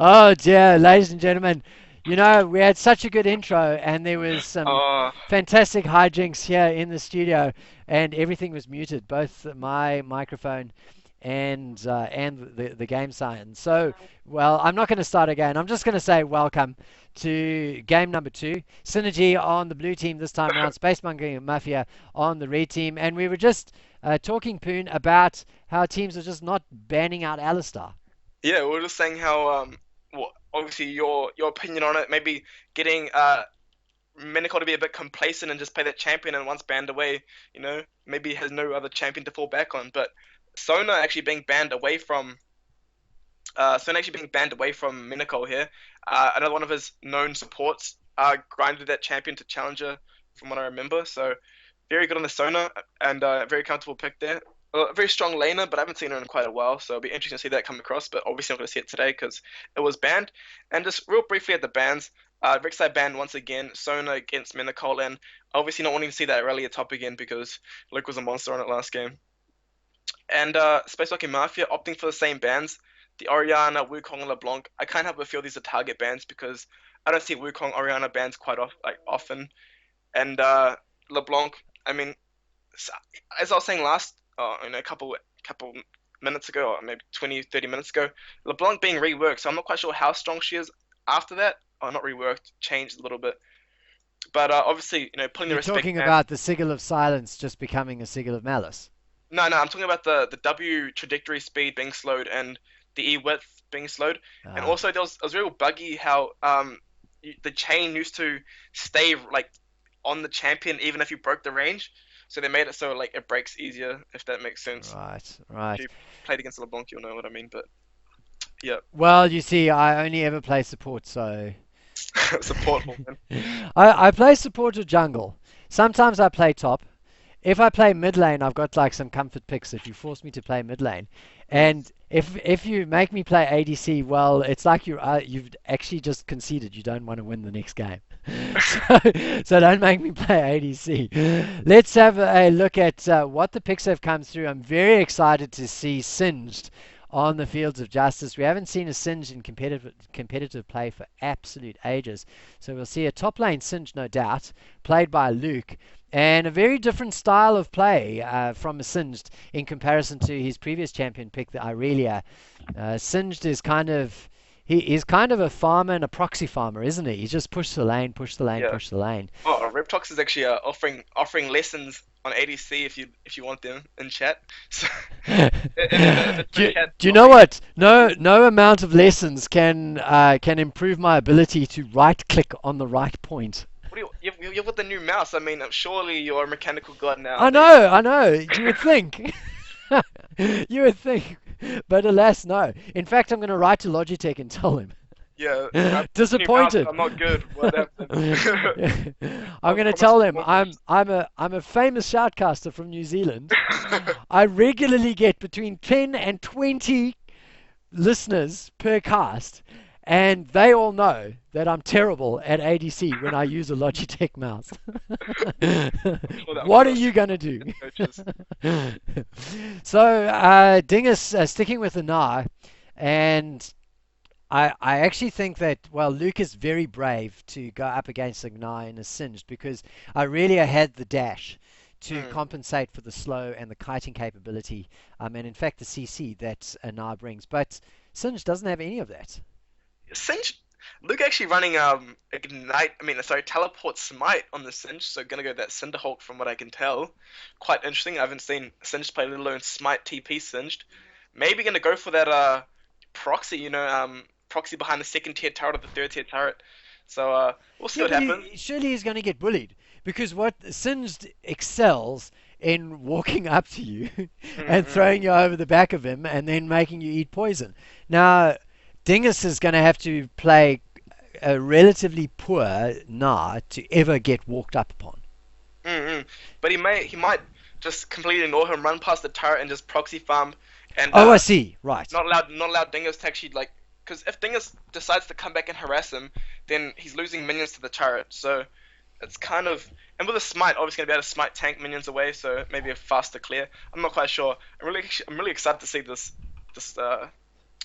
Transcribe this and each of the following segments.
Oh dear, ladies and gentlemen, we had such a good intro, and there was some Oh, fantastic hijinks here in the studio, and everything was muted, both my microphone and the game science. So, well, I'm not going to start again. I'm just going to say welcome to game number two. Synergee on the blue team this time around, Space Monkey and Mafia on the red team, and we were just talking, Poon, about how teams are just not banning out Alistar. yeah, we are just saying how well, obviously your opinion on it, maybe getting Minical to be a bit complacent and just play that champion, and once banned away, maybe has no other champion to fall back on. But Sona actually being banned away from Sona actually being banned away from Minical here. Another one of his known supports grinded that champion to challenger, from what I remember. So very good on the Sona, and very comfortable pick there. A very strong laner, but I haven't seen her in quite a while, so it'll be interesting to see that come across. But obviously, not going to see it today because it was banned. And just real briefly at the bans, Rek'Sai banned once again, Sona against Menacol, and obviously not wanting to see that earlier top again because Luke was a monster on it last game. And Space Walking Mafia opting for the same bans, the Orianna, Wukong, and LeBlanc. I kind of have a feel these are target bans because I don't see Wukong, Orianna bans quite often. And LeBlanc, I mean, as I was saying last, a couple minutes ago, or maybe 20, 30 minutes ago, LeBlanc being reworked, so I'm not quite sure how strong she is after that. Or not reworked, changed a little bit. But obviously, putting the You're respect talking ban. about the sigil of silence just becoming a sigil of malice. No, no, I'm talking about the W trajectory speed being slowed and the E width being slowed. And Ah, also, it was real buggy how the chain used to stay like on the champion even if you broke the range. So they made it so like it breaks easier, if that makes sense. right, If right. you played against LeBlanc, you'll know what I mean. But yeah, Well, you see, I only ever play support, so support man. I play support or jungle. Sometimes I play top. If I play mid lane, I've got like some comfort picks if you force me to play mid lane. Mm. And if you make me play ADC, well, it's like you've actually just conceded you don't want to win the next game. so, so don't make me play ADC. Let's have a look at what the picks have come through. I'm very excited to see Singed on the fields of justice. We haven't seen a Singed in competitive play for absolute ages. So we'll see a top lane Singed, no doubt, played by Luke, and a very different style of play from Singed in comparison to his previous champion pick, the Irelia. Singed is he is kind of a farmer and a proxy farmer, isn't he? He just push the lane, push the lane, Yeah. push the lane. Oh, Reptox is actually offering lessons on ADC if you want them in chat. So if it's do, in you, chat, do you know offering. what? No amount of lessons can improve my ability to right click on the right point. What do you've got the new mouse? I mean, surely you're a mechanical god I nowadays. know, I know. You would think. You would think. But alas, no. In fact, I'm going to write to Logitech and tell him. Yeah, new mouse. Disappointed. I'm not good. What happened? I'm I going to promise tell you him more I'm a famous shoutcaster from New Zealand. games. I regularly get between 10 and 20 listeners per cast, and they all know that I'm terrible at ADC when I use a Logitech mouse. I'm What sure are that's you gonna do? coaches. So Dingus sticking with the Gnar, and I actually think that, well, Luke is very brave to go up against the Gnar in a Singed because I really had the dash to Mm. compensate for the slow and the kiting capability, and in fact the CC that a Gnar brings. But Singed doesn't have any of that. Singe, Luke actually running ignite. I mean, sorry, teleport smite on the Singe. So gonna go that Cinderhulk from what I can tell. Quite interesting. I haven't seen Singe play, let alone smite TP Singed. Maybe gonna go for that proxy. Proxy behind the second tier turret or the third tier turret. So we'll see Yeah, what but happens. surely he's going to get bullied because what Singed excels in walking up to you and Mm-mm. throwing you over the back of him and then making you eat poison. Now, Dingus is going to have to play a relatively poor Gnar to ever get walked up upon. Mm-mm. But he might just completely ignore him, run past the turret, and just proxy farm, and Oh, I see. Right. not allow Dingus to actually like. Because if Dingus decides to come back and harass him, then he's losing minions to the turret. So it's kind of, and with a smite, obviously gonna be able to smite tank minions away. So maybe a faster clear. I'm not quite sure. I'm really excited to see this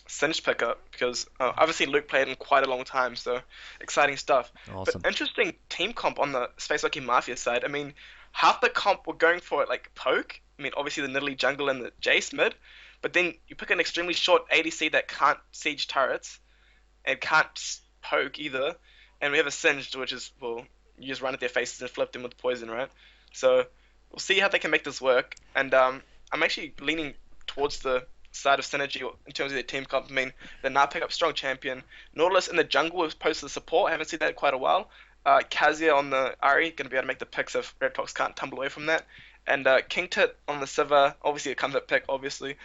Singe pickup because obviously Luke played in quite a long time, so exciting stuff. But Awesome. interesting team comp on the Space Hockey Mafia side. I mean, half the comp were going for it like poke. I mean, obviously the Nidalee jungle and the Jace mid, but then you pick an extremely short ADC that can't siege turrets and can't poke either, and we have a Singed, which is well, you just run at their faces and flip them with poison, right? So we'll see how they can make this work. And I'm actually leaning towards the side of Synergee in terms of their team comp. I mean, they now pick up strong champion. Nautilus in the jungle was posted support. I haven't seen that in quite a while. Kazia on the Ari going to be able to make the picks if Red Fox can't tumble away from that. And King Tit on the Sivir, obviously it comes at pick, obviously.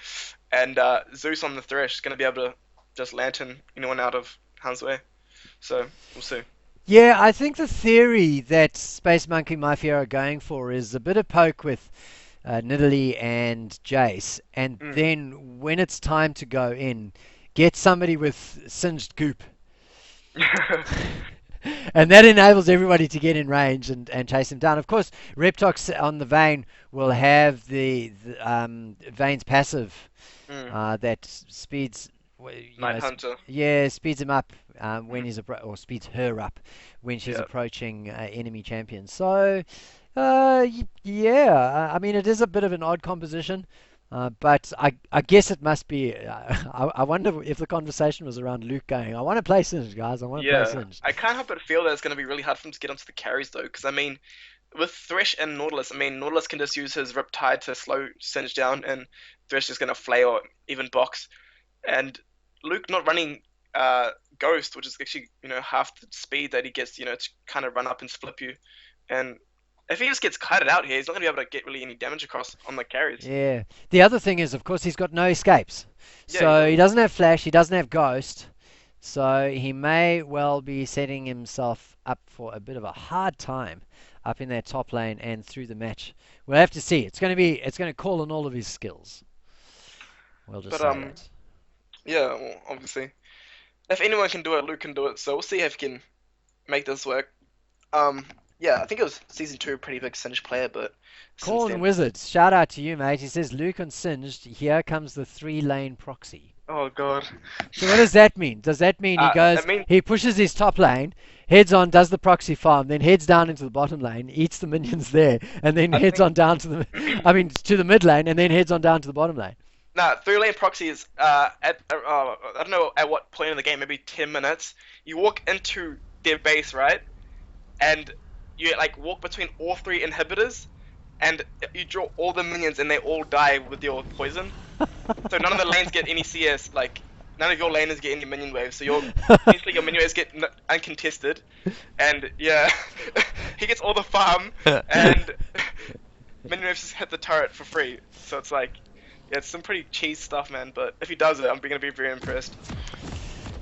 And Zeus on the Thresh is going to be able to just lantern anyone out of harm's way. So we'll see. Yeah, I think the theory that Space Monkey Mafia are going for is a bit of poke with Nidalee and Jace, and Mm. then when it's time to go in, get somebody with singed goop. And that enables everybody to get in range and chase him down. Of course, Reptox on the Vayne will have the Vayne's passive mm. that speeds, Night Hunter. yeah, speeds him up when Mm. he's or speeds her up when she's Yeah. approaching enemy champions. So, yeah, I mean it is a bit of an odd composition. But I guess it must be. I wonder if the conversation was around Luke going, I want to play Singed, guys. I want to play Yeah. Singed. I can't help but feel that it's going to be really hard for him to get onto the carries though, because I mean, with Thresh and Nautilus, I mean, Nautilus can just use his Riptide to slow Singe down, and Thresh is going to flail or even box. And Luke not running Ghost, which is actually half the speed that he gets, to kind of run up and flip you. And if he just gets kited out here, he's not going to be able to get really any damage across on the carries. Yeah. The other thing is, of course, he's got no escapes. Yeah, he So he doesn't. doesn't have Flash, he doesn't have Ghost. So he may well be setting himself up for a bit of a hard time up in that top lane and through the match. We'll have to see. It's going to call on all of his skills. We'll just But say that. yeah, well, obviously, if anyone can do it, Luke can do it. So we'll see if he can make this work. Um, yeah, I think it was season two, pretty big Singe player, but since Corn then, Wizards, shout out to you, mate. He says Luke unsinged. Here comes the 3 lane proxy. oh god. So what does that mean? Does that mean he I goes, mean, he pushes his top lane, heads on, does the proxy farm, then heads down into the bottom lane, eats the minions there, and then I heads think on down to the, I mean, to the mid lane, and then heads on down to the bottom lane? nah, three lane proxy is at I don't know at what point in the game, maybe 10 minutes. You walk into their base, right, and you like walk between all three inhibitors, and you draw all the minions, and they all die with your poison. So none of the lanes get any CS. Like none of your laners get any minion waves. So your basically your minion waves get uncontested, and yeah, he gets all the farm, and minion waves just hit the turret for free. So it's like, yeah, it's some pretty cheese stuff, man. But if he does it, I'm gonna be very impressed.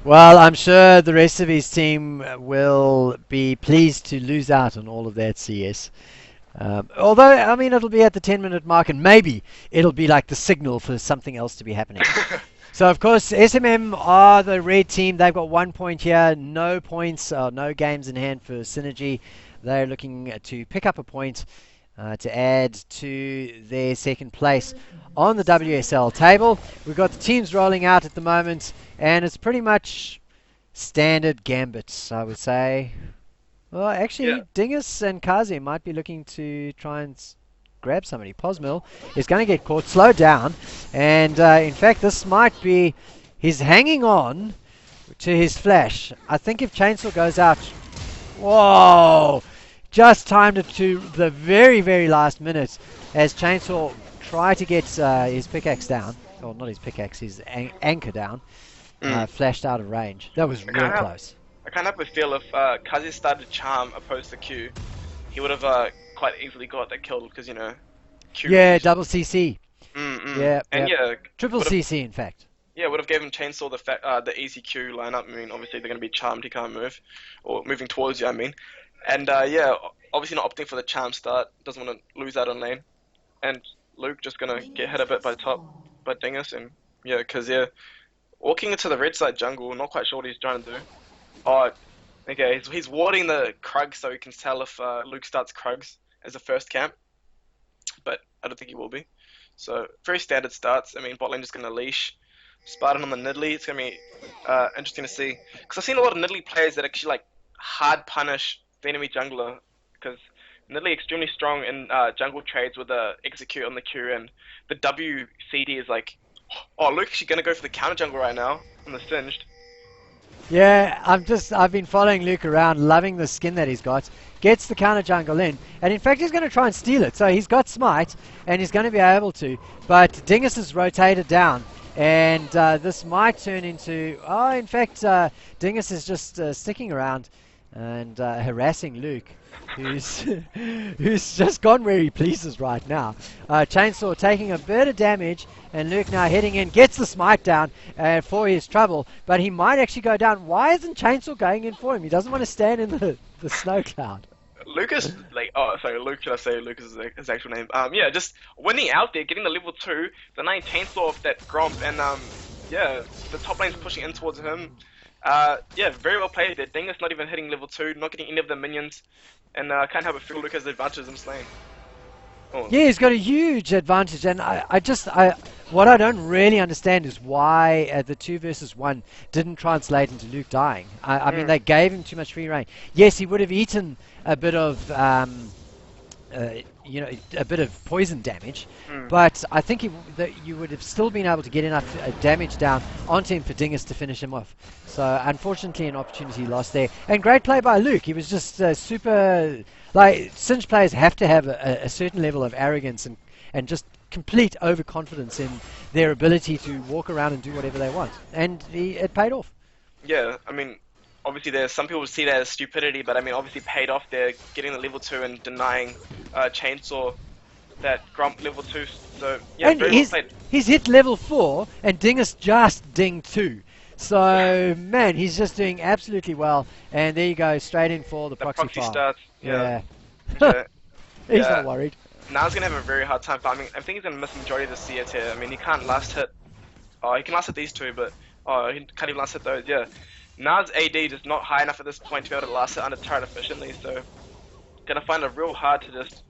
Well, I'm sure the rest of his team will be pleased to lose out on all of that CS. Although, I mean, it'll be at the 10-minute mark, and maybe it'll be like the signal for something else to be happening. So, of course, SMM are the red team. They've got 1 point here, no points, no games in hand for Synergee. They're looking to pick up a point to add to their second place on the WSL table. We've got the teams rolling out at the moment, and it's pretty much standard gambits, I would say. Well, Yeah, actually, Dingus and Kazi might be looking to try and grab somebody. Posmil is going to get caught, slowed down, and in fact, this might be. He's hanging on to his flash. I think if Chainsaw goes out. Whoa! Just timed it to the very, very last minute as Chainsaw tried to get his pickaxe down. Or not his pickaxe, his anchor down. mm. Flashed out of range. That was I real kind of have close. I kind of have a feel if Kazi started charm opposed to Q, he would have quite easily got that kill because Q Yeah, usually. double CC. Mm-mm. Yeah, And yeah. yeah, Triple would have CC, in fact. yeah would have given Chainsaw the easy Q lineup. I mean, obviously they're gonna be charmed. He can't move, or moving towards you. I mean, and yeah, obviously not opting for the charm start. Doesn't want to lose out on lane. And Luke just gonna get hit a bit by the top by Dingus, and yeah, because yeah, walking into the red side jungle, not quite sure what he's trying to do. Oh, okay, he's warding the Krugs so he can tell if Luke starts Krugs as the first camp, but I don't think he will be. So very standard starts. I mean, bot lane just gonna leash Spartan on the Nidalee. It's gonna be interesting to see because I've seen a lot of Nidalee players that actually like hard punish the enemy jungler because Nidalee extremely strong in jungle trades with the execute on the Q and the WCD is like, oh, Luke's actually gonna go for the counter jungle right now on the Singed. Yeah, I've been following Luke around, loving the skin that he's got. Gets the counter jungle in, and in fact he's going to try and steal it. So he's got smite, and he's going to be able to. But Dingus is rotated down, and this might turn into. Oh, in fact, Dingus is just sticking around and harassing Luke, who's who's just gone where he pleases right now. Chainsaw taking a bit of damage, and Luke now heading in, gets the smite down for his trouble, but he might actually go down. Why isn't Chainsaw going in for him? He doesn't want to stand in the snow cloud. Lucas, like, oh, sorry, Luke, should I say Lucas is his actual name? Yeah, just winning out there, getting the level 2, the 9 chainsaw off that Gromp, and, yeah, the top lane's pushing in towards him. Yeah, very well played there. Dingus not even hitting level 2, not getting any of the minions, and can't help but feel Lucas' advantage in this lane. Oh. Yeah, he's got a huge advantage, and what I don't really understand is why the 2 versus 1 didn't translate into Luke dying. I mean, they gave him too much free reign. Yes, he would have eaten a bit of, a bit of poison damage, but I think that you would have still been able to get enough damage down onto him for Dingus to finish him off. So, unfortunately, an opportunity lost there. And great play by Luke. He was just super. Like, Singe players have to have a certain level of arrogance and just complete overconfidence in their ability to walk around and do whatever they want. And it paid off. Yeah, I mean, obviously there's some people see that as stupidity, but I mean, obviously paid off there, getting the level 2 and denying Chainsaw that Grump level 2. So, yeah, and very well played. He's hit level 4, and Dingus just dinged 2. So, man, he's just doing absolutely well. And there you go, straight in for the proxy farm. Starts. Yeah. Yeah. He's not worried. Now he's going to have a very hard time farming. I think he's going to miss the majority of the CS here. I mean, he can't last hit. Oh, he can last hit these 2, but he can't even last hit those, yeah. Now's AD is not high enough at this point to be able to last it under turret efficiently, so going to find it real hard to just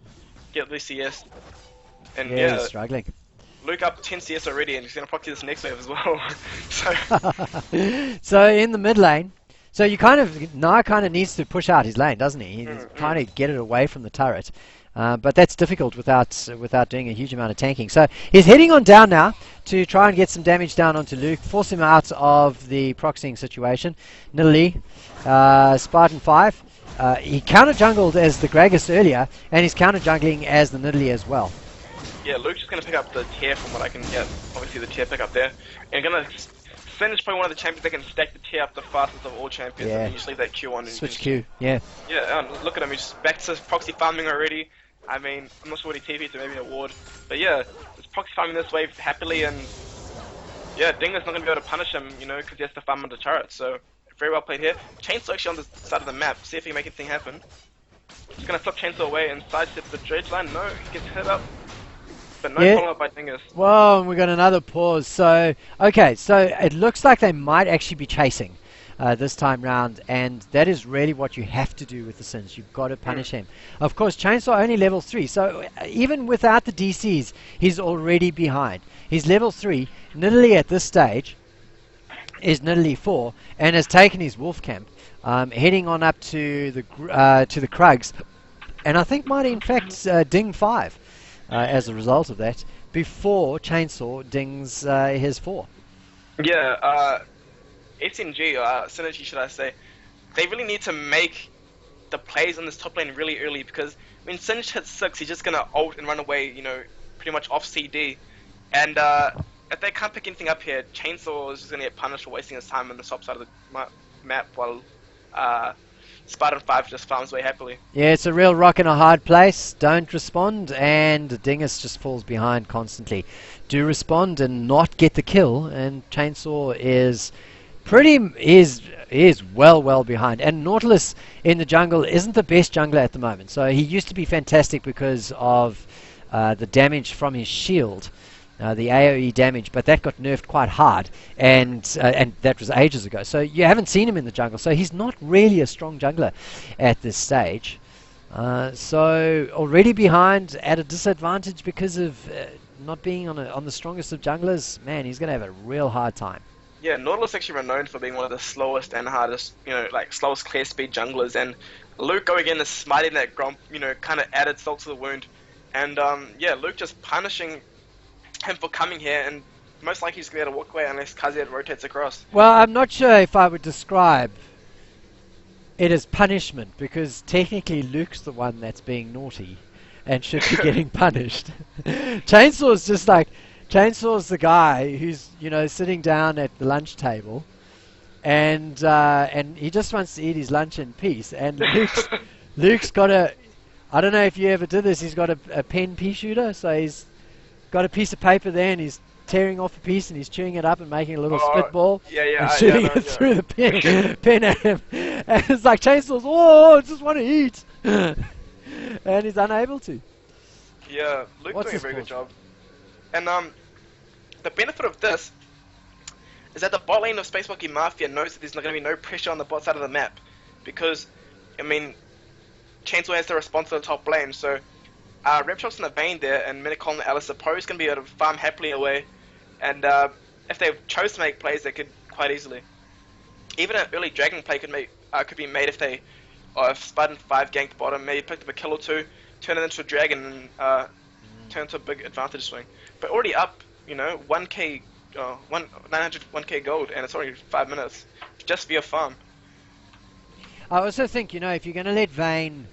get the CS. And yeah, he's struggling. Luke up 10 CS already, and he's going to proxy this next wave as well. So in the mid lane, so you kind of needs to push out his lane, doesn't he? He's trying to get it away from the turret, but that's difficult without doing a huge amount of tanking. So he's heading on down now to try and get some damage down onto Luke, force him out of the proxying situation. Nidalee, Spartan 5. He counter jungled as the Gragas earlier, and he's counter jungling as the Nidalee as well. Yeah, Luke's just going to pick up the tier from what I can get. Obviously the tier pick up there. And going to Synergee probably one of the champions that can stack the tier up the fastest of all champions. Yeah. And you just leave that Q on. And switch Q, yeah. Yeah, look at him. He's back to proxy farming already. I mean, I'm not sure what he TP'd to, maybe an award. But yeah, just proxy farming this wave happily. And yeah, Dingus not going to be able to punish him, because he has to farm under turret. So very well played here. Chainsaw actually on the side of the map. See if he can make anything happen. Just going to flip Chainsaw away and sidestep the dredge line. No, he gets hit up. But no follow-up by Dingus. Whoa, and we got another pause. So, okay, so it looks like they might actually be chasing this time round, and that is really what you have to do with the Sins. You've got to punish him. Of course, Chainsaw only level 3, so even without the DCs, he's already behind. He's level 3. Nidalee at this stage is Nidalee 4, and has taken his wolf camp, heading on up to the Krugs, and I think might in fact ding 5. As a result of that, before Chainsaw dings his 4. Yeah, SNG, Synergee should I say, they really need to make the plays on this top lane really early, because when Synergee hits 6, he's just going to ult and run away, pretty much off CD. And if they can't pick anything up here, Chainsaw is just going to get punished for wasting his time on the top side of the map, while Spartan 5 just farms away happily. Yeah, it's a real rock in a hard place. Don't respond, and Dingus just falls behind constantly. Do respond and not get the kill, and Chainsaw is well behind. And Nautilus in the jungle isn't the best jungler at the moment. So he used to be fantastic because of the damage from his shield. The AoE damage, but that got nerfed quite hard, and that was ages ago. So you haven't seen him in the jungle, so he's not really a strong jungler at this stage. So already behind, at a disadvantage because of not being on the strongest of junglers, man, he's gonna have a real hard time. Yeah, Nautilus actually renowned for being one of the slowest and hardest, like slowest clear speed junglers. And Luke going in and smiting that Gromp, kind of added salt to the wound. And yeah, Luke just punishing him for coming here, and most likely he's gonna be able to walk away unless Kaziad rotates across. Well, I'm not sure if I would describe it as punishment, because technically Luke's the one that's being naughty and should be getting punished. Chainsaw's just like, Chainsaw's the guy who's, sitting down at the lunch table, and he just wants to eat his lunch in peace. And Luke's got a, I don't know if you ever did this, he's got a pen pea shooter, so he's got a piece of paper there and he's tearing off a piece and he's chewing it up and making a little spitball and shooting it through the pen at him. And it's like Chainsaw's, I just want to eat. And he's unable to. Yeah, Luke's doing a very good job. And the benefit of this is that the bot lane of Space Monkey Mafia knows that there's going to be no pressure on the bot side of the map, because, Chainsaw has to respond to the top lane, so Repshot's in the Vayne there, and Minicol and Alice Poe is going to be able to farm happily away, and if they chose to make plays, they could quite easily. Even an early Dragon play could be made if they, if Spartan 5 ganked bottom, maybe picked up a kill or two, turn it into a Dragon, and turn into a big advantage swing. But already up, 1k, 901k gold, and it's already 5 minutes, just via farm. I also think, if you're going to let Vayne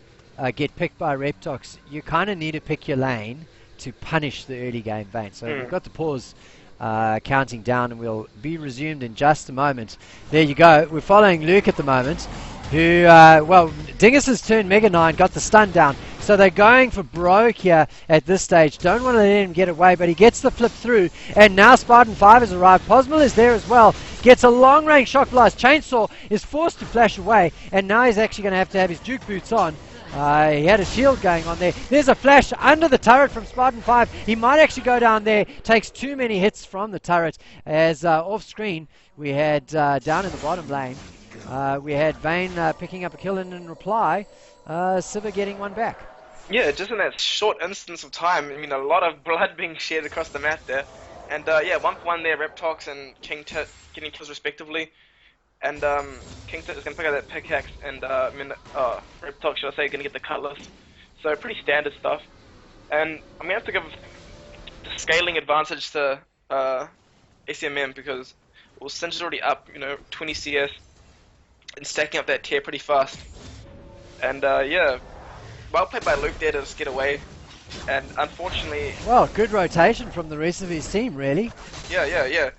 get picked by Reptox, you kind of need to pick your lane to punish the early game Vayne. So we've got the pause counting down, and we'll be resumed in just a moment. There you go. We're following Luke at the moment, who, Dingus has turned Mega 9, got the stun down. So they're going for broke here at this stage. Don't want to let him get away, but he gets the flip through. And now Spartan 5 has arrived. Posmal is there as well. Gets a long-range shock blast. Chainsaw is forced to flash away, and now he's actually going to have his Duke boots on. He had a shield going on there. There's a flash under the turret from Spartan 5. He might actually go down there. Takes too many hits from the turret. As off-screen, we had down in the bottom lane, we had Vayne picking up a kill, and in reply, Sivir getting one back. Yeah, just in that short instance of time, a lot of blood being shared across the map there. And yeah, 1-for-1 there, Reptox and King Tit getting kills respectively. And King Tit is going to pick up that pickaxe, and Reptox, should I say, going to get the cutlass. So pretty standard stuff. And I'm going to have to give the scaling advantage to SMM, because Synergee's already up, 20 CS, and stacking up that tier pretty fast. And yeah, well played by Luke there to just get away, and unfortunately... Well, good rotation from the rest of his team, really. Yeah.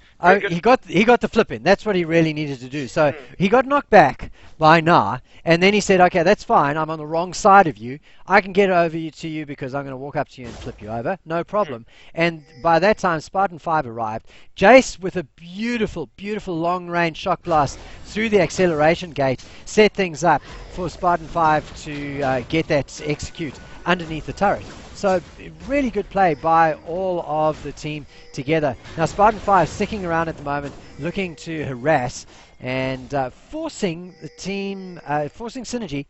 He got the flip in. That's what he really needed to do. So he got knocked back by Nah, and then he said, okay, that's fine. I'm on the wrong side of you. I can get over to you because I'm going to walk up to you and flip you over. No problem. And by that time, Spartan 5 arrived. Jace, with a beautiful, beautiful long-range shock blast through the acceleration gate, set things up for Spartan 5 to get that to execute underneath the turret. So really good play by all of the team together. Now Spartan 5 sticking around at the moment, looking to harass and forcing the team, forcing Synergee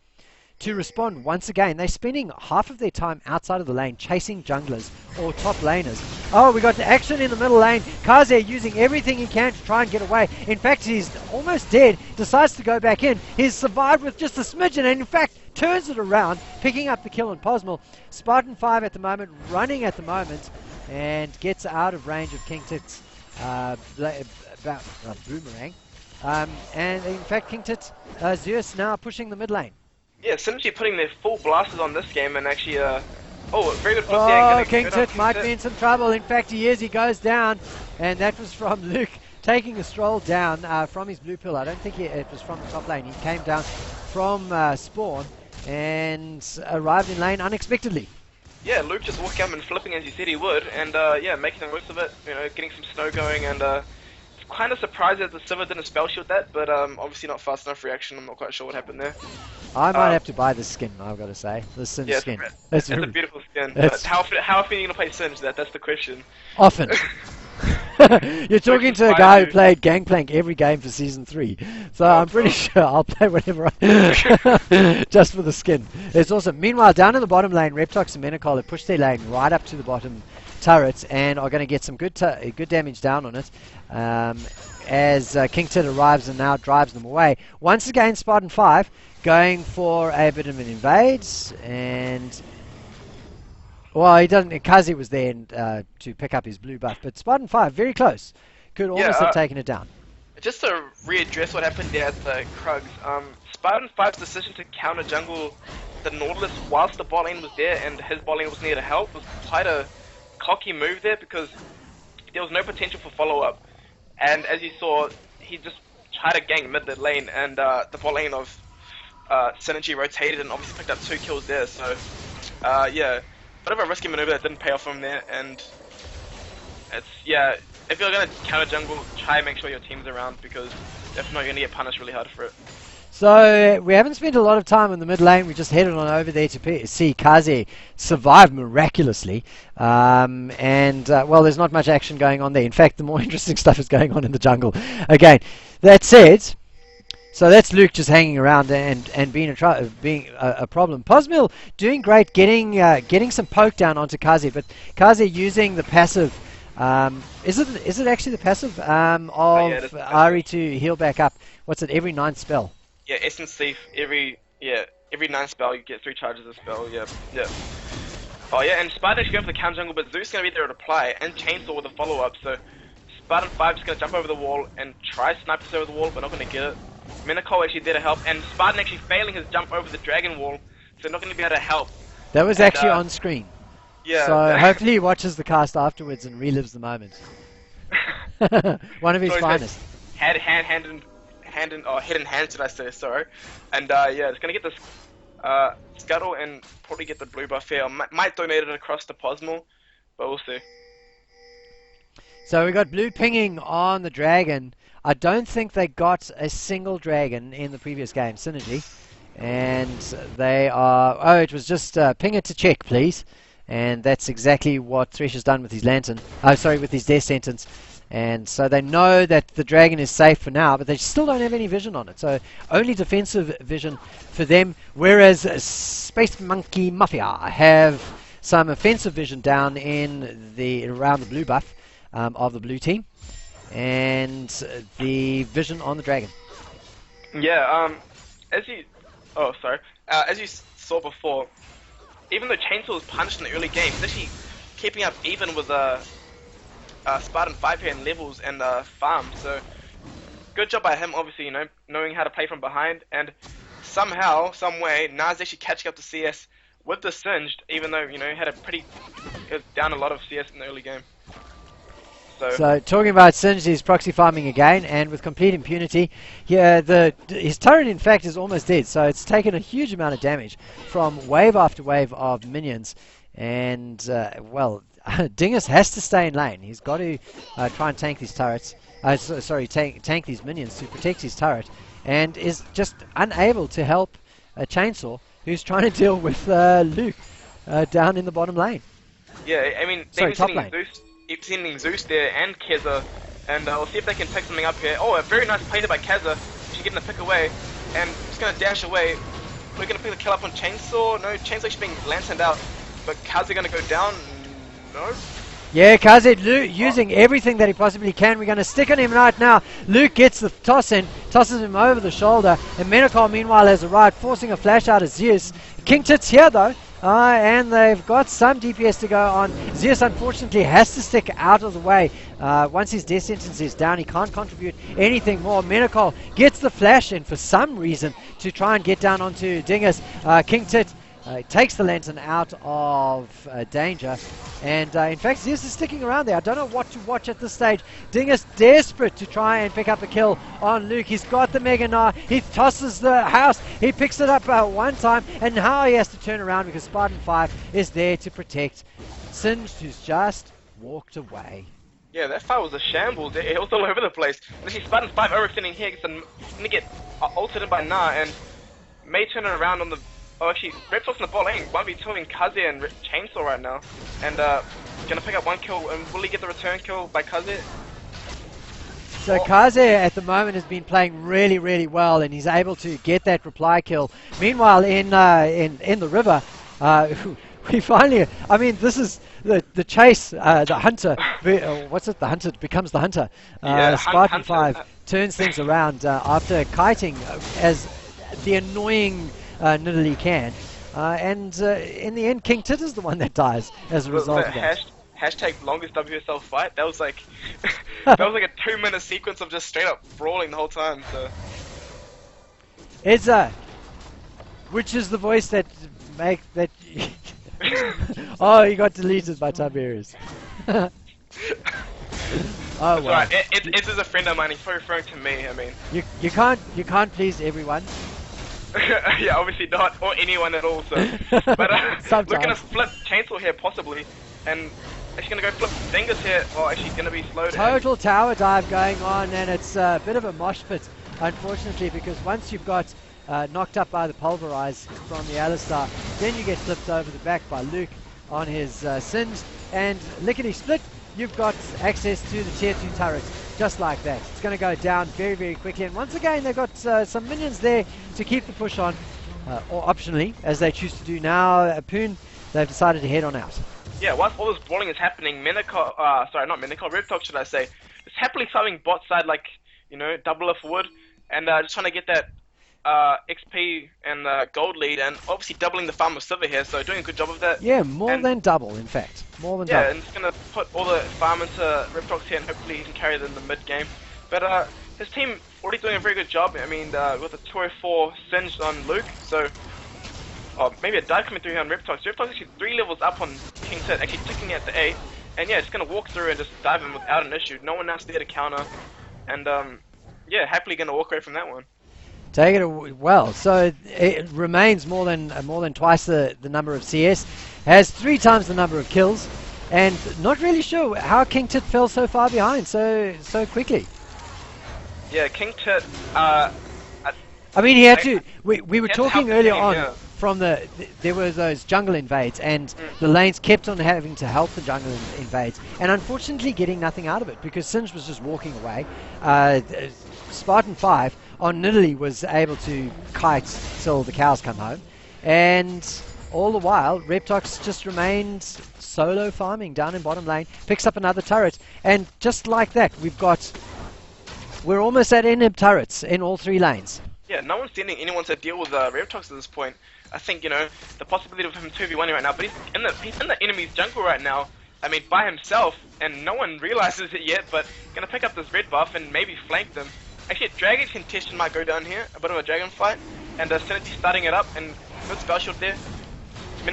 to respond once again. They're spending half of their time outside of the lane chasing junglers or top laners. Oh, we got action in the middle lane. Kaze using everything he can to try and get away. In fact, he's almost dead, decides to go back in. He's survived with just a smidgen, and in fact turns it around, picking up the kill on Posmal. Spartan 5 at the moment, running at the moment, and gets out of range of King Tit's boomerang. And in fact, King Tit, Zeus now pushing the mid lane. Yeah, Synergee putting their full blasters on this game, and actually, very good flip there. there. King Tit might be in some trouble. In fact, he is. He goes down, and that was from Luke taking a stroll down from his blue pill. I don't think it was from the top lane. He came down from spawn and arrived in lane unexpectedly. Yeah, Luke just walking up and flipping as he said he would, and yeah, making the most of it, getting some snow going, and kind of surprised that the Sivir didn't spell shield that, but obviously not fast enough reaction. I'm not quite sure what happened there. I might have to buy this skin, I've got to say. The Sin skin. It's a beautiful skin. How often are you going to play Synergee? That's the question. Often. You're talking to a guy who played Gangplank every game for Season 3. So I'm pretty sure I'll play whatever just for the skin. It's awesome. Meanwhile, down in the bottom lane, Reptox and Menacol have pushed their lane right up to the bottom turret and are going to get some good damage down on it. As King Tit arrives and now drives them away. Once again, Spartan 5 going for a bit of an invade, and well, he doesn't. Kazi was there to pick up his blue buff, but Spartan 5 very close, could almost have taken it down. Just to readdress what happened there at the Krugs, Spartan 5's decision to counter jungle the Nautilus whilst the bot lane was there and his bot lane was near to help was quite a cocky move there, because there was no potential for follow-up. And as you saw, he just tried to gank mid the lane, and the bot lane of Synergee rotated and obviously picked up 2 kills there. So, yeah, bit of a risky maneuver that didn't pay off from there. And it's, yeah, if you're gonna counter jungle, try and make sure your team's around, because if not, you're gonna get punished really hard for it. So we haven't spent a lot of time in the mid lane. We just headed on over there to see Kaze survive miraculously. Well, there's not much action going on there. In fact, the more interesting stuff is going on in the jungle. Again, that said, so that's Luke just hanging around and being a problem. Posmil doing great, getting some poke down onto Kaze, but Kaze using the passive. Is it actually the passive of Ari to heal back up? What's it? Every 9th spell. Yeah, Essence Thief, every 9th spell you get 3 charges of spell, yeah. Oh yeah, and Spartan actually going for the counter jungle, but Zeus is going to be there to reply, and Chainsaw with a follow-up, so Spartan 5 is going to jump over the wall and try snipe this over the wall, but not going to get it. Minako actually there to help, and Spartan actually failing his jump over the dragon wall, so not going to be able to help. That was actually on screen. Yeah. So hopefully he watches the cast afterwards and relives the moment. One of his finest. Head in hand, should I say, sorry. And yeah, it's gonna get this scuttle and probably get the blue buff here. Might donate it across to Posmal, but we'll see. So we got blue pinging on the dragon. I don't think they got a single dragon in the previous game, Synergee. And they are... Oh, it was just ping it to check, please. And that's exactly what Thresh has done with his lantern. Oh, sorry, with his death sentence. And so they know that the dragon is safe for now, but they still don't have any vision on it. So only defensive vision for them, whereas Space Monkey Mafia have some offensive vision down in around the blue buff of the blue team, and the vision on the dragon. Yeah, as you saw before, even though Chainsaw was punished in the early game, he's actually keeping up even with Spartan 5 here in levels and farm, so good job by him, obviously, knowing how to play from behind, and somehow, some way, Nas actually catching up to CS with the Singed, even though, he had it was down a lot of CS in the early game. So talking about Synergee, he's proxy farming again, and with complete impunity. Yeah, his turret, in fact, is almost dead, so it's taken a huge amount of damage from wave after wave of minions, and, well... Dingus has to stay in lane. He's got to try and tank these turrets. Tank these minions to protect his turret, and is just unable to help Chainsaw, who's trying to deal with Luke down in the bottom lane. Yeah, I mean, they're sending Zeus there and Keza, and we'll see if they can pick something up here. Oh, a very nice play there by Keza. She's getting the pick away, and just going to dash away. We're going to pick the kill up on Chainsaw. No, Chainsaw actually being lanterned out, but Keza going to go down. No. Yeah, Kaze using everything that he possibly can. We're going to stick on him right now. Luke gets the toss in, tosses him over the shoulder, and Menacol meanwhile has arrived, forcing a flash out of Zeus. King Tit's here though, and they've got some DPS to go on. Zeus unfortunately has to stick out of the way. Once his death sentence is down, he can't contribute anything more. Menacol gets the flash in for some reason to try and get down onto Dingus. King Tit takes the lantern out of danger, and in fact Zeus is sticking around there. I don't know what to watch at this stage. Dingus desperate to try and pick up a kill on Luke. He's got the Mega Gnar, he tosses the house, he picks it up one time, and now he has to turn around because Spartan 5 is there to protect Singed, who's just walked away. Yeah, that fight was a shambles. It was all over the place. And see Spartan 5 overextending here, gets going to get ulted in by Gnar, and may turn it around on the... Oh, actually, Reptile's in the bot lane. 1v2ing Kaze and Chainsaw right now. And gonna pick up one kill, and will he get the return kill by Kaze? So Kaze at the moment has been playing really, really well, and he's able to get that reply kill. Meanwhile, in the river, We finally, I mean, this is the chase, the hunter, what's it, the hunter becomes the hunter. Yeah, Spartan Hunter. 5 turns things around after kiting as the annoying Nidalee can. And in the end, King Tit is the one that dies as a result The of that. hashtag longest WSL fight. That was like that was like a 2-minute sequence of just straight up brawling the whole time. So It's which is the voice that make that. Oh, he got deleted by Tiberius. Oh that's wow. right. It is a friend of mine. He's probably referring to me. I mean, You can't please everyone. yeah, obviously not, or anyone at all. So, but looking to Sometimes. flip Chainsaw here possibly, and actually gonna go flip Fingers here. Well, actually gonna be slowed. Total tower dive going on, and it's a bit of a mosh pit, unfortunately, because once you've got knocked up by the pulverize from the Alistar, then you get flipped over the back by Luke on his Singed, and lickety split, you've got access to the tier 2 turret, just like that. It's going to go down very, very quickly, and once again, they've got some minions there to keep the push on, or optionally, as they choose to do now. Poon, they've decided to head on out. Yeah, whilst all this brawling is happening, sorry, not Minical, Riptalk should I say, is happily farming bot side like, double F wood, and just trying to get that XP and gold lead, and obviously doubling the farm of Silver here, so doing a good job of that. Yeah, more and, than double, in fact. More than yeah, double. and it's going to put all the farm into Riptalk's here, and hopefully he can carry them in the mid game. But his team already doing a very good job. I mean, with a 204 singed on Luke, so maybe a dive coming through here on Riptalk. So Riptalk's actually 3 levels up on King Tit, actually ticking at the A, and yeah, just going to walk through and just dive him without an issue. No one else there to counter, and yeah, happily going to walk away from that one. Take it well. So it remains more than twice the number of CS, has 3 times the number of kills, and not really sure how King Tit fell so far behind so quickly. Yeah, King Tit. I mean, he had to. We were he had to talking help the earlier team, on yeah. from there were those jungle invades, and the lanes kept on having to help the jungle invades, and unfortunately getting nothing out of it because Singe was just walking away. Spartan 5 on Nidalee was able to kite till the cows come home, and all the while Reptox just remained solo farming down in bottom lane, picks up another turret, and just like that we're almost at inhib turrets in all 3 lanes. Yeah, no one's sending anyone to deal with Reptox at this point. I think, the possibility of him 2v1 right now, but he's in the enemy's jungle right now. I mean, by himself, and no one realizes it yet, but gonna pick up this red buff and maybe flank them. Actually, a dragon contention might go down here, a bit of a dragon fight, and Synergee starting it up, and good spell shield there.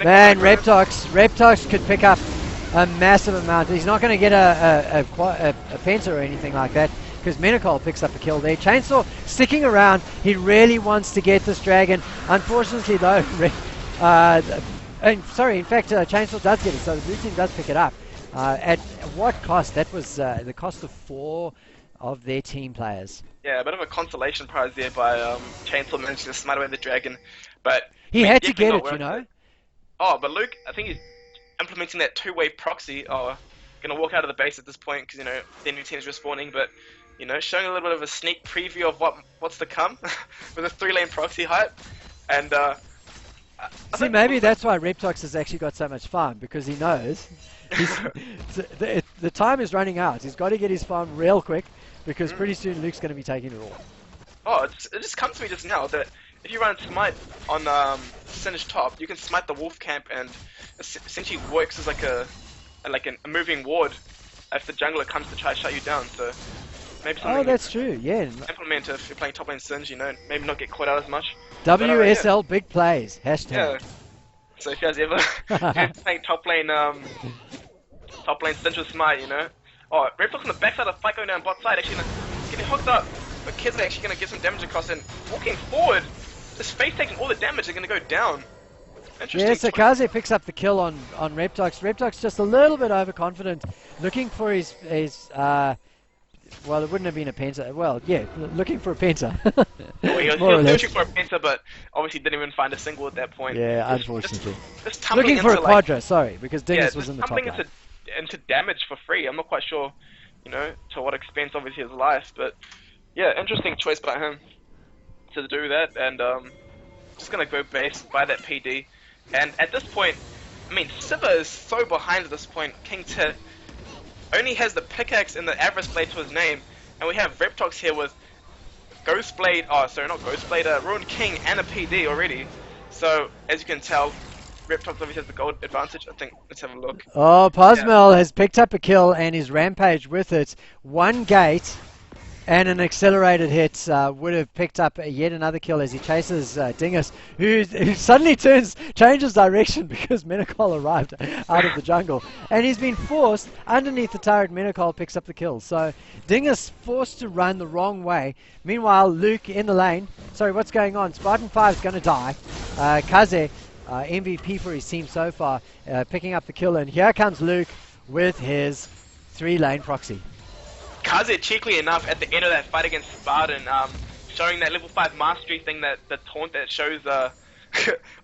Man, Reptox could pick up a massive amount. He's not going to get a penta or anything like that, because Menacol picks up a kill there. Chainsaw sticking around. He really wants to get this dragon. Unfortunately, though, in fact, Chainsaw does get it, so the blue team does pick it up. At what cost? That was the cost of 4 of their team players. Yeah, a bit of a consolation prize there by Chainsaw managing to smite away the dragon, but he had to get it, Oh, but Luke, I think he's implementing that 2-way proxy. Gonna walk out of the base at this point because the new team's respawning, but showing a little bit of a sneak preview of what's to come with a 3-lane proxy hype, and see, maybe that's why Reptox has actually got so much farm, because he knows the time is running out. He's got to get his farm real quick, because pretty soon Luke's going to be taking it all. Oh, it just comes to me just now that if you run smite on Singe top, you can smite the wolf camp, and essentially works as like a moving ward if the jungler comes to try to shut you down. So maybe something. Oh, that's true. Yeah. Implement if you're playing top lane Singe, maybe not get caught out as much. WSL big plays. Hashtag. Yeah. So if you guys ever if you're playing top lane Singe with smite, Oh, Reptox on the backside of the fight going down bot side, actually getting hooked up. But kids are actually going to get some damage across, and walking forward, this face taking all the damage, they're going to go down. Interesting. Yeah, so Kaze picks up the kill on Reptox. Reptox just a little bit overconfident, looking for his well, it wouldn't have been a penta. Well, yeah, looking for a penta. Well, he was looking for a penta, but obviously didn't even find a single at that point. Yeah, unfortunately. Just looking for a quadra, sorry, because Dingus was in the top tumbling lane. into damage for free. I'm not quite sure, to what expense, obviously, his life, but yeah, interesting choice by him to do that, and just gonna go base, buy that PD, and at this point, I mean, Siva is so behind at this point. King Tit only has the pickaxe and the Avarice Blade to his name, and we have Reptox here with Ghost Blade, oh sorry, not Ghost Blade, Ruined King and a PD already. So, as you can tell, Reptox obviously has the gold advantage, I think. Let's have a look. Oh, Yeah. Posmel has picked up a kill and is rampage with it. One gate and an accelerated hit would have picked up yet another kill as he chases Dingus, who suddenly changes direction because Menacol arrived out of the jungle. And he's been forced underneath the turret. Menacol picks up the kill. So Dingus forced to run the wrong way. Meanwhile, Luke in the lane. Sorry, what's going on? Spartan 5 is going to die. Kaze, MVP for his team so far, picking up the kill. And here comes Luke with his 3-lane proxy. Kaze, cheekily enough, at the end of that fight against Spartan, showing that level 5 mastery thing, that the taunt that shows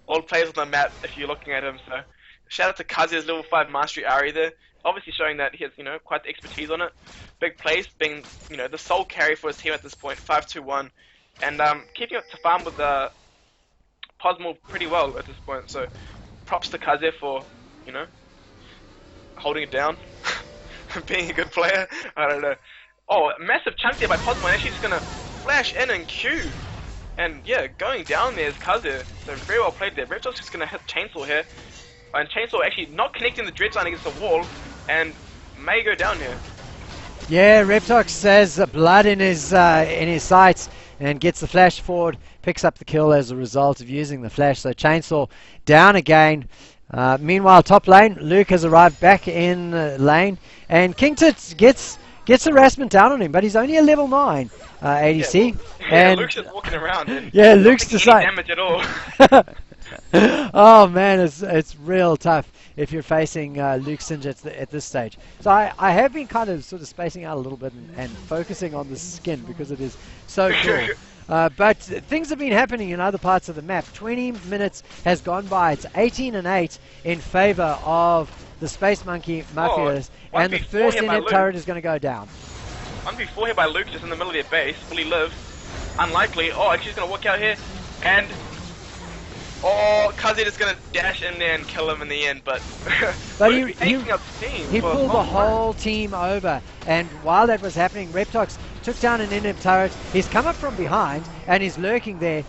all players on the map if you're looking at him. So shout out to Kaze's level 5 mastery Ari there. Obviously showing that he has, quite the expertise on it. Big plays, being, the sole carry for his team at this point, 5-2-1. And keeping up to farm with Posmal pretty well at this point. So props to Kaze for, holding it down. Being a good player, I don't know. Oh, massive chunk there by Posmo, and actually just gonna flash in and Q. And yeah, going down there is Kaze. So very well played there. Reptox just gonna hit Chainsaw here. And Chainsaw actually not connecting the Dread line against the wall, and may go down here. Yeah, Reptox has blood in his sights and gets the flash forward, picks up the kill as a result of using the flash. So Chainsaw down again. Meanwhile, top lane, Luke has arrived back in lane, and King Tit gets harassment down on him, but he's only a level 9 ADC. And Luke's just walking around. And yeah, Luke's deciding damage at all. Oh man, it's real tough if you're facing Luke Synergee at this stage. So I have been kind of sort of spacing out a little bit and focusing on the skin because it is so cool. But things have been happening in other parts of the map. 20 minutes has gone by. It's 18-8 in favor of the Space Monkey Mafias, and the first in turret is going to go down. 1v4 here by Luke, just in the middle of their base. Will he live? Unlikely. Oh, actually he's going to walk out here, and Kaze is going to dash in there and kill him in the end, but he pulled the whole team over, and while that was happening, Reptox took down an inhib turret. He's come up from behind and he's lurking there,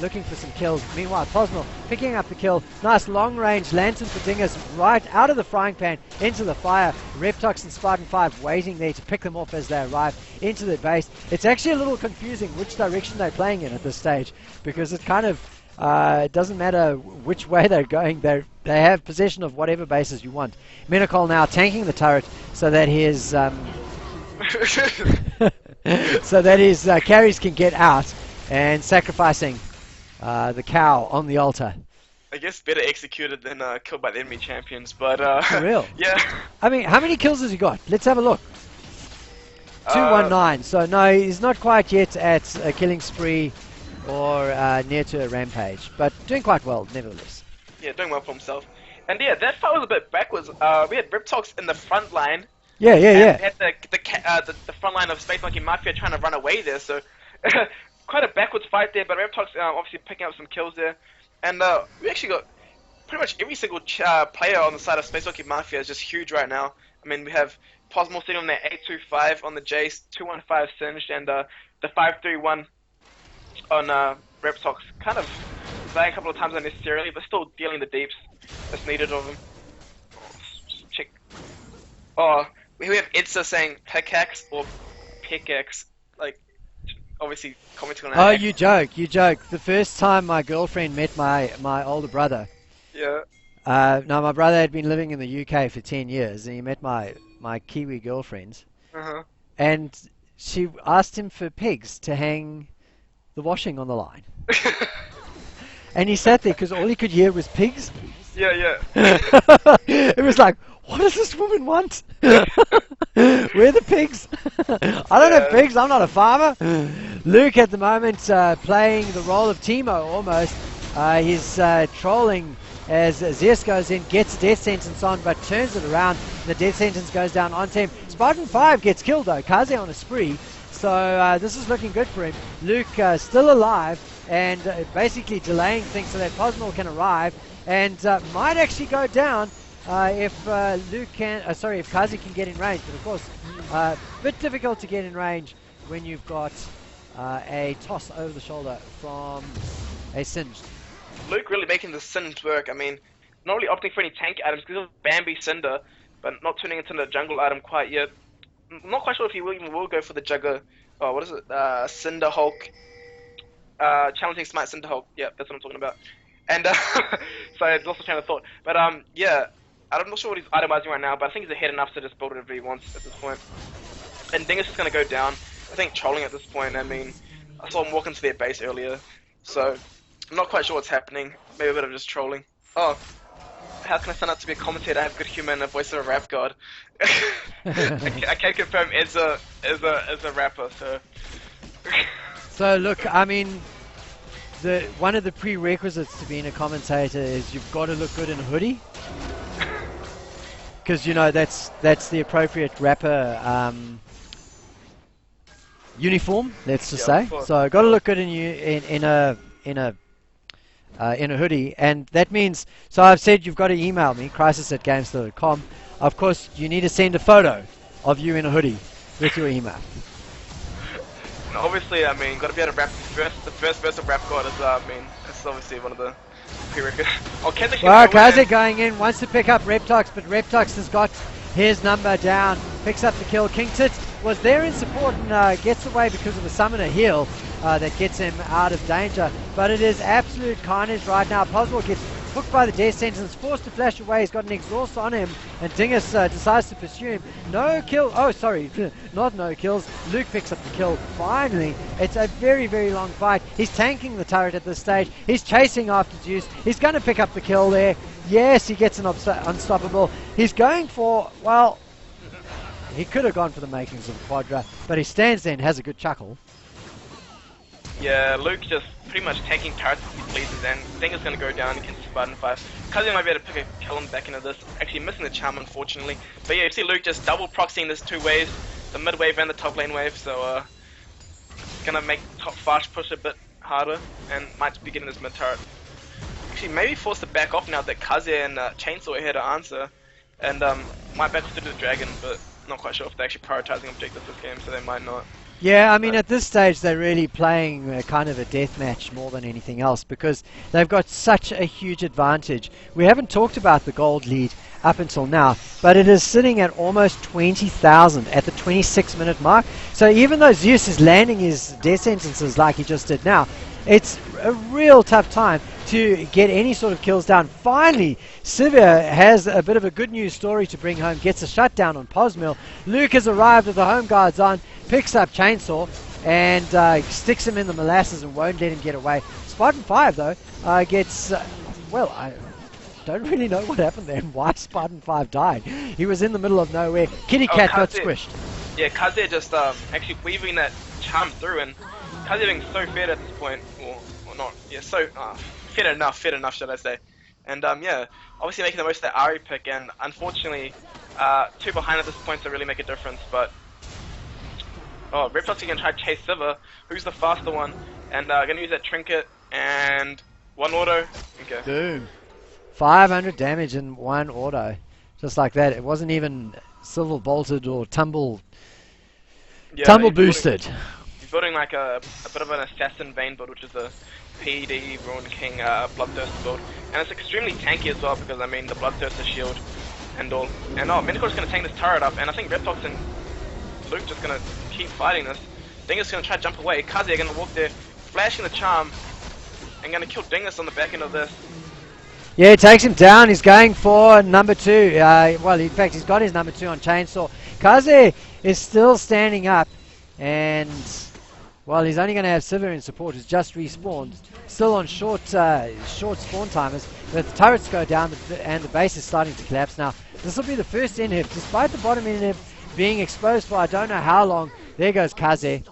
looking for some kills. Meanwhile, Posmo picking up the kill. Nice long range lantern for Dingus right out of the frying pan into the fire. Reptox and Spartan 5 waiting there to pick them off as they arrive into the base. It's actually a little confusing which direction they're playing in at this stage, because it kind of it doesn't matter which way they're going. They have possession of whatever bases you want. Menacol now tanking the turret so that his carries can get out, and sacrificing the cow on the altar. I guess better executed than killed by the enemy champions, but For real? yeah. I mean, how many kills has he got? Let's have a look. 219. So no, he's not quite yet at a killing spree or near to a rampage, but doing quite well nevertheless. Yeah, doing well for himself. And yeah, that fight was a bit backwards. We had Reptox in the front line. Yeah. We had the front line of Space Monkey Mafia trying to run away there, so quite a backwards fight there, but Reptox obviously picking up some kills there. And we actually got pretty much every single player on the side of Space Monkey Mafia is just huge right now. I mean, we have Posmo sitting on their 825 on the Jace, 215 Singed, and the 531 on Reptox. Kind of dying a couple of times unnecessarily, but still dealing the deeps that's needed of him. Check. Oh, we have Itza saying pickaxe or pickaxe, like, obviously commenting on that. Oh, you joke. The first time my girlfriend met my older brother. Yeah. Now my brother had been living in the UK for 10 years, and he met my Kiwi girlfriends. Uh-huh. And she asked him for pigs to hang the washing on the line. And he sat there because all he could hear was pigs. Yeah. It was like, what does this woman want? Where are the pigs? I don't have pigs, I'm not a farmer. Luke at the moment playing the role of Timo almost. He's trolling as Zeus goes in, gets a death sentence on, but turns it around. The death sentence goes down on him. Spartan 5 gets killed though, Kaze on a spree. So this is looking good for him. Luke still alive and basically delaying things so that Posmo can arrive and might actually go down if Luke can. Sorry, if Kazi can get in range. But of course, a bit difficult to get in range when you've got a toss over the shoulder from a Singed. Luke really making the Singed work. I mean, not really opting for any tank items because of Bambi Cinder, but not turning into the jungle item quite yet. I'm not quite sure if he will go for the Jugger. Oh, what is it? Cinder Hulk. Challenging Smite Cinder Hulk. Yeah, that's what I'm talking about. And so it's also a train of thought. But yeah, I'm not sure what he's itemizing right now, but I think he's ahead enough to just build whatever he wants at this point. And Dingus is going to go down. I think trolling at this point. I mean, I saw him walk into their base earlier, so I'm not quite sure what's happening. Maybe a bit of just trolling. Oh, how can I sign up to be a commentator? I have good humor and a voice of a rap god. I can confirm is a rapper. So. So look, I mean, one of the prerequisites to being a commentator is you've got to look good in a hoodie, because you know that's the appropriate rapper uniform. Let's just say. So got to look good in a hoodie, and that means. So I've said you've got to email me, crisis@gamestah.com. Of course, you need to send a photo of you in a hoodie with your email. And obviously, I mean, got to be able to rap the first verse of Rap God is, I mean, that's obviously one of the prerequisites. Oh, Kaze going in, wants to pick up Reptox, but Reptox has got his number down, picks up the kill. King Tit was there in support and gets away because of a summoner heal that gets him out of danger. But it is absolute carnage right now. Poswell gets hooked by the death sentence, forced to flash away. He's got an exhaust on him, and Dingus decides to pursue him. No kill. Oh, sorry, not no kills. Luke picks up the kill. Finally, it's a very, very long fight. He's tanking the turret at this stage. He's chasing after Juice. He's going to pick up the kill there. Yes, he gets an unstoppable. He's going for, well, he could have gone for the makings of a Quadra, but he stands there and has a good chuckle. Yeah, Luke just pretty much taking turrets as he pleases, and Dingus going to go down against Spartan 5. Kazi might be able to pick a kill him back into this, actually missing the charm unfortunately. But yeah, you see Luke just double proxying this two waves, the mid wave and the top lane wave, so gonna make top fast push a bit harder, and might be getting this mid turret. Actually, maybe forced to back off now that Kazi and Chainsaw are here to answer, and might back off to do the dragon, but not quite sure if they're actually prioritizing objectives this game, so they might not. Yeah, I mean, at this stage, they're really playing kind of a deathmatch more than anything else because they've got such a huge advantage. We haven't talked about the gold lead up until now, but it is sitting at almost 20,000 at the 26-minute mark. So even though Zeus is landing his death sentences like he just did now, it's a real tough time to get any sort of kills down. Finally, Sivir has a bit of a good news story to bring home, gets a shutdown on Posmill. Luke has arrived with the home guards on, picks up Chainsaw and sticks him in the molasses and won't let him get away. Spartan 5 though gets, well, I don't really know what happened there and why Spartan 5 died. He was in the middle of nowhere. Kitty Cat got squished. Yeah, Kaze just actually weaving that charm through, and Kaze being so fed at this point, or not, yeah, so fed enough should I say. And yeah, obviously making the most of that Ari pick, and unfortunately, 2 behind at this point to really make a difference, but oh, Reptox going to try to chase Sivir, who's the faster one, and going to use that trinket, and 1 auto, okay. Boom. 500 damage in 1 auto. Just like that. It wasn't even silver bolted or tumble boosted. He's building like a bit of an assassin vein build, which is a PD, Ruin King, Bloodthirster build. And it's extremely tanky as well, because I mean, the Bloodthirster shield and all. And oh, Minicor's going to tank this turret up, and I think Reptox and Luke just going to keep fighting this. Dingus going to try to jump away. Kaze going to walk there, flashing the charm, and going to kill Dingus on the back end of this. Yeah, he takes him down. He's going for number 2. Well, in fact, he's got his number 2 on Chainsaw. Kaze is still standing up, and well, he's only going to have Sivir in support, who's just respawned. Still on short spawn timers, but the turrets go down, and the base is starting to collapse now. This will be the first inhib, despite the bottom inhib being exposed for I don't know how long. There goes Kaze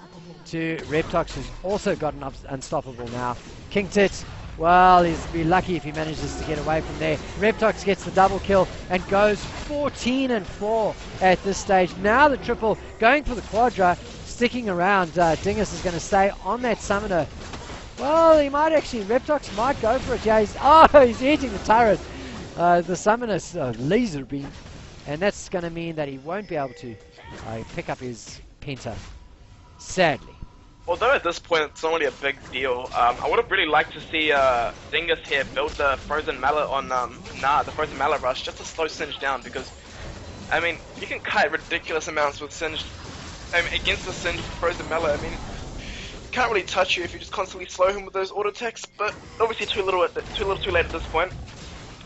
to Reptox, who's also got an unstoppable now. King Tit, well, he'll be lucky if he manages to get away from there. Reptox gets the double kill and goes 14-4 at this stage. Now the triple going for the Quadra, sticking around. Dingus is going to stay on that summoner Well, he might actually. Reptox might go for it. Yeah, he's hitting the turret. The summoner's laser beam. And that's going to mean that he won't be able to pick up his Penta. Sadly. Although at this point it's not really a big deal, I would have really liked to see Dingus here build the Frozen Mallet on the Frozen Mallet Rush just to slow Singe down because, I mean, you can kite ridiculous amounts with Singe, against the Singe Frozen Mallet. I mean, he can't really touch you if you just constantly slow him with those auto attacks, but obviously too little too late at this point.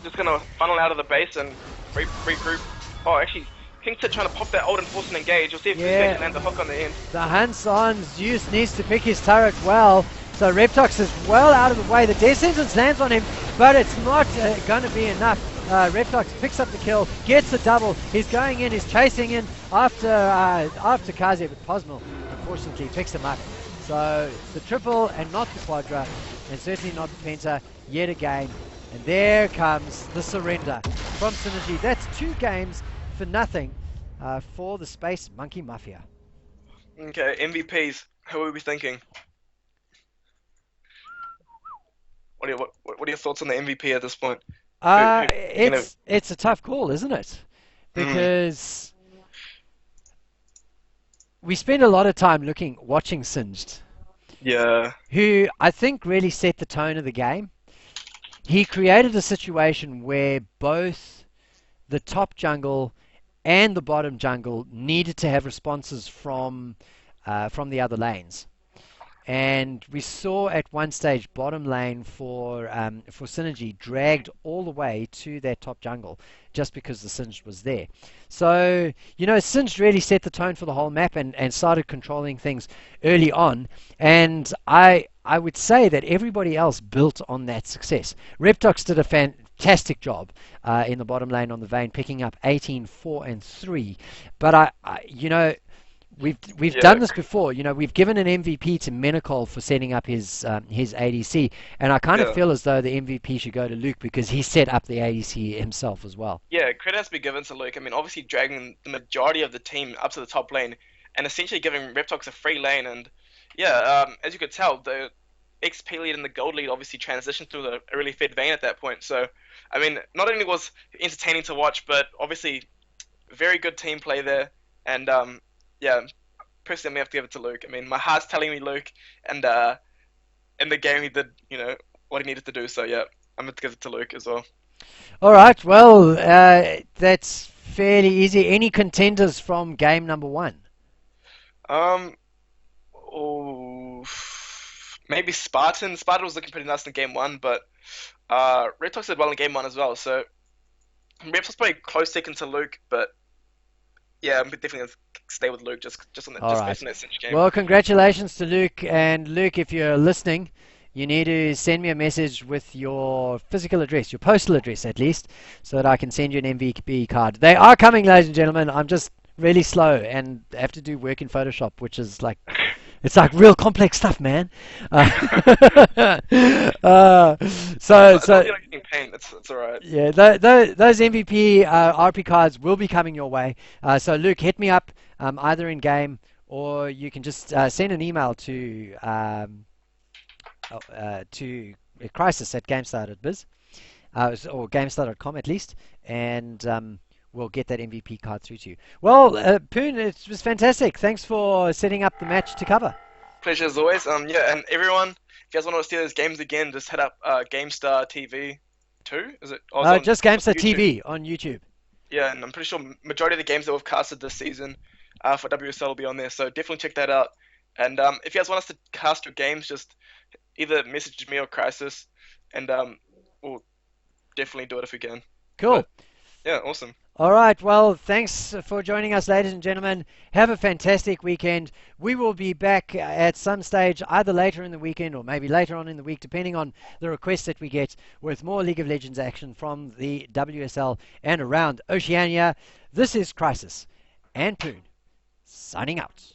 Just gonna funnel out of the base and regroup. Oh, actually, Kingsit trying to pop that ult and force an engage. You'll see if Yeah. can land the hook on the end. The Hanson Zeus needs to pick his turret well. So Reptox is well out of the way. The Death Sentence lands on him, but it's not going to be enough. Reptox picks up the kill, gets the double. He's going in, he's chasing in after Kaze, but Posmal unfortunately picks him up. So the triple and not the quadra, and certainly not the penta yet again. And there comes the surrender from Synergee. That's 2 games for nothing for the Space Monkey Mafia. Okay, MVPs. Who are we thinking? What are your thoughts on the MVP at this point? It's a tough call, isn't it? Because we spend a lot of time watching Singed. Yeah. Who I think really set the tone of the game. He created a situation where both the top jungle and the bottom jungle needed to have responses from the other lanes. And we saw at one stage bottom lane for Synergee dragged all the way to that top jungle just because the Singed was there. So, Singed really set the tone for the whole map and started controlling things early on. And I would say that everybody else built on that success. Reptox did a fantastic job in the bottom lane on the Vayne, picking up 18, 4, and 3. But We've done this before. We've given an MVP to Menacol for setting up his ADC, and I kind of feel as though the MVP should go to Luke because he set up the ADC himself as well. Yeah, credit has to be given to Luke. I mean, obviously dragging the majority of the team up to the top lane and essentially giving Reptox a free lane. And as you could tell, the XP lead and the gold lead obviously transitioned to a really fed Vayne at that point. So, I mean, not only was it entertaining to watch, but obviously very good team play there. And personally, I have to give it to Luke. I mean, my heart's telling me Luke, and in the game he did, what he needed to do. So yeah, I'm going to give it to Luke as well. All right, well, that's fairly easy. Any contenders from game number 1? Maybe Spartan. Spartan was looking pretty nice in game 1, but Reptox did well in game 1 as well. So Reptox probably close second to Luke, but yeah, I'm definitely going to stay with Luke just on that, based on that Cinch game. Well, congratulations to Luke. And Luke, if you're listening, you need to send me a message with your physical address, your postal address at least, so that I can send you an MVP card. They are coming, ladies and gentlemen. I'm just really slow and have to do work in Photoshop, which is like... It's like real complex stuff, man. So it's all right. Yeah, those MVP RP cards will be coming your way. So Luke, hit me up either in game or you can just send an email to crisis@gamestah.biz or gamestah.com at least, and we'll get that MVP card through to you. Well, Poon, it was fantastic. Thanks for setting up the match to cover. Pleasure as always. And everyone, if you guys want to see those games again, just head up Gamestah TV 2. Is it? Just Gamestah TV on YouTube. Yeah, and I'm pretty sure majority of the games that we've casted this season for WSL will be on there. So definitely check that out. And if you guys want us to cast your games, just either message me or Crisis, and we'll definitely do it if we can. Cool. But, yeah, awesome. All right, well, thanks for joining us, ladies and gentlemen. Have a fantastic weekend. We will be back at some stage, either later in the weekend or maybe later on in the week, depending on the requests that we get, with more League of Legends action from the WSL and around Oceania. This is Crisis and Poon, signing out.